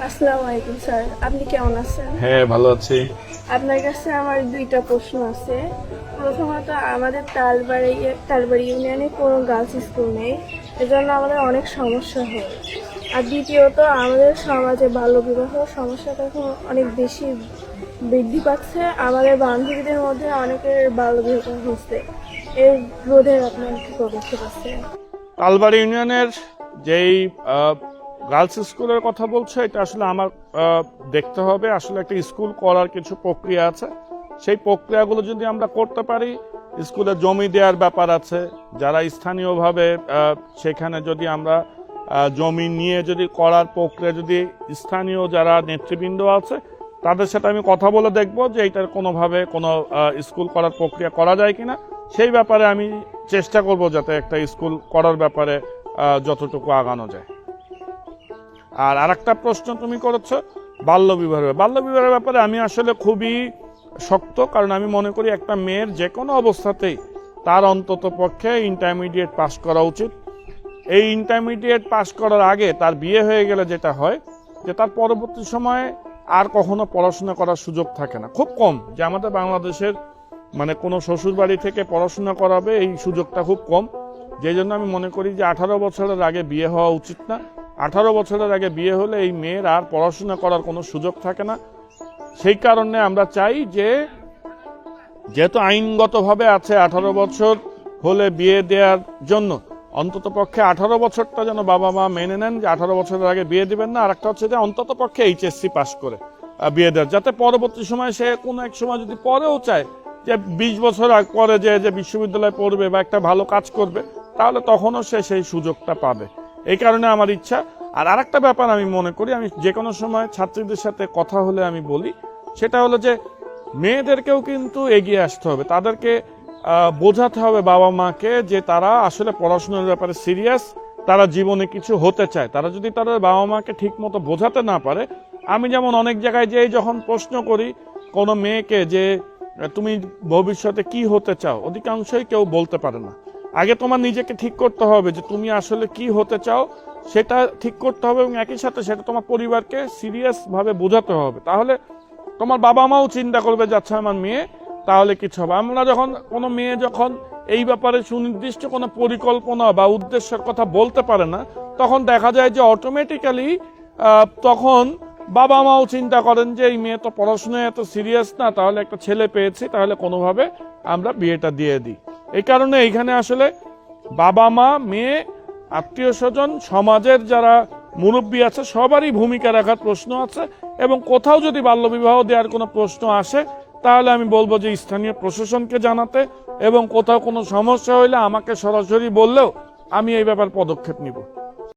আসসালামু আলাইকুম স্যার, আপনি কেমন আছেন? হ্যাঁ, ভালো আছি। আপনার কাছে আমার দুইটা প্রশ্ন আছে। প্রথমত, আমাদের তালবাড়ি ইউনিয়নে কোনো গার্লস স্কুল নেই, এজন্য আমাদের অনেক সমস্যা হয়। আর দ্বিতীয়ত, আমাদের সমাজে বাল্যবিবাহ সমস্যাটা এখন অনেক বেশি বৃদ্ধি পাচ্ছে। আমাদের বান্ধবীদের মধ্যে অনেকের বাল্যবিবাহ হচ্ছে। এর রোধে আপনার কি পদক্ষেপ আছে? তালবাড়ি ইউনিয়নের যেই গার্লস স্কুলের কথা বলছো, এটা আসলে আমার দেখতে হবে। আসলে একটা স্কুল করার কিছু প্রক্রিয়া আছে, সেই প্রক্রিয়াগুলো যদি আমরা করতে পারি। স্কুলে জমি দেওয়ার ব্যাপার আছে, যারা স্থানীয়ভাবে সেখানে যদি আমরা জমি নিয়ে যদি করার প্রক্রিয়া, যদি স্থানীয় যারা নেতৃবৃন্দ আছে তাদের সাথে আমি কথা বলে দেখব যে এইটার কোনোভাবে কোনো স্কুল করার প্রক্রিয়া করা যায় কিনা। সেই ব্যাপারে আমি চেষ্টা করব যাতে একটা স্কুল করার ব্যাপারে যতটুকু আগানো যায়। আর আরেকটা প্রশ্ন তুমি করেছো বাল্যবিবাহের ব্যাপারে আমি আসলে খুবই শক্ত, কারণ আমি মনে করি একটা মেয়ের যে কোনো অবস্থাতেই তার অন্তত পক্ষে ইন্টারমিডিয়েট পাস করা উচিত। এই ইন্টারমিডিয়েট পাস করার আগে তার বিয়ে হয়ে গেলে যেটা হয় যে তার পরবর্তী সময়ে আর কখনো পড়াশোনা করার সুযোগ থাকে না। খুব কম যে আমাদের বাংলাদেশের মানে কোনো শ্বশুর বাড়ি থেকে পড়াশোনা করাবে, এই সুযোগটা খুব কম। যেই জন্য আমি মনে করি যে 18 বছরের আগে বিয়ে হওয়া উচিত না। 18 বছরের আগে বিয়ে হলে এই মেয়ের আর পড়াশোনা করার কোনো সুযোগ থাকে না। সেই কারণে আমরা চাই যে যেহেতু আইনগতভাবে আছে 18 বছর হলে বিয়ে দেওয়ার জন্য, অন্তত পক্ষে 18 বছরটা যেন বাবা মা মেনে নেন যে 18 বছরের আগে বিয়ে দিবেন না। আর একটা হচ্ছে যে অন্তত পক্ষে এইচএসসি পাস করে বিয়ে দেওয়ার, যাতে পরবর্তী সময় সে কোনো এক সময় যদি পরেও চায় যে 20 বছর পরে যে বিশ্ববিদ্যালয়ে পড়বে বা একটা ভালো কাজ করবে, তাহলে তখনও সে সেই সুযোগটা পাবে। এই কারণে আমার ইচ্ছা। আর আরেকটা ব্যাপার আমি মনে করি, আমি যে কোনো সময় ছাত্রীদের সাথে কথা হলে আমি বলি, সেটা হলো যে মেয়েদেরকেও কিন্তু এগিয়ে আসতে হবে। তাদেরকে বোঝাতে হবে বাবা মাকে যে তারা আসলে পড়াশোনার ব্যাপারে সিরিয়াস, তারা জীবনে কিছু হতে চায়। তারা যদি তাদের বাবা মাকে ঠিক মতো বোঝাতে না পারে, আমি যেমন অনেক জায়গায় যেই যখন প্রশ্ন করি কোনো মেয়েকে যে তুমি ভবিষ্যতে কি হতে চাও, অধিকাংশই কেউ বলতে পারে না। আগে তোমার নিজেকে ঠিক করতে হবে যে তুমি আসলে কি হতে চাও, সেটা ঠিক করতে হবে, এবং একই সাথে সেটা তোমার পরিবারকে সিরিয়াস ভাবে বোঝাতে হবে। তাহলে তোমার বাবা মাও চিন্তা করবে যে আচ্ছা আমার মেয়ে তাহলে কিছু হবে। আমরা যখন কোনো মেয়ে যখন এই ব্যাপারে সুনির্দিষ্ট কোনো পরিকল্পনা বা উদ্দেশ্যের কথা বলতে পারে না, তখন দেখা যায় যে অটোমেটিক্যালি তখন বাবা মাও চিন্তা করেন যে এই মেয়ে তো পড়াশোনায় এত সিরিয়াস না, তাহলে একটা ছেলে পেয়েছি, তাহলে কোনোভাবে আমরা বিয়েটা দিয়ে দিই। এই কারণে এইখানে আসলে বাবা মা, মেয়ে, আত্মীয় স্বজন, সমাজের যারা মুরব্বী আছে সবারই ভূমিকা রাখার প্রশ্ন আছে। এবং কোথাও যদি বাল্যবিবাহ দেওয়ার কোনো প্রশ্ন আসে, তাহলে আমি বলবো যে স্থানীয় প্রশাসনকে জানাতে, এবং কোথাও কোনো সমস্যা হইলে আমাকে সরাসরি বললেও আমি এই ব্যাপারে পদক্ষেপ নিব।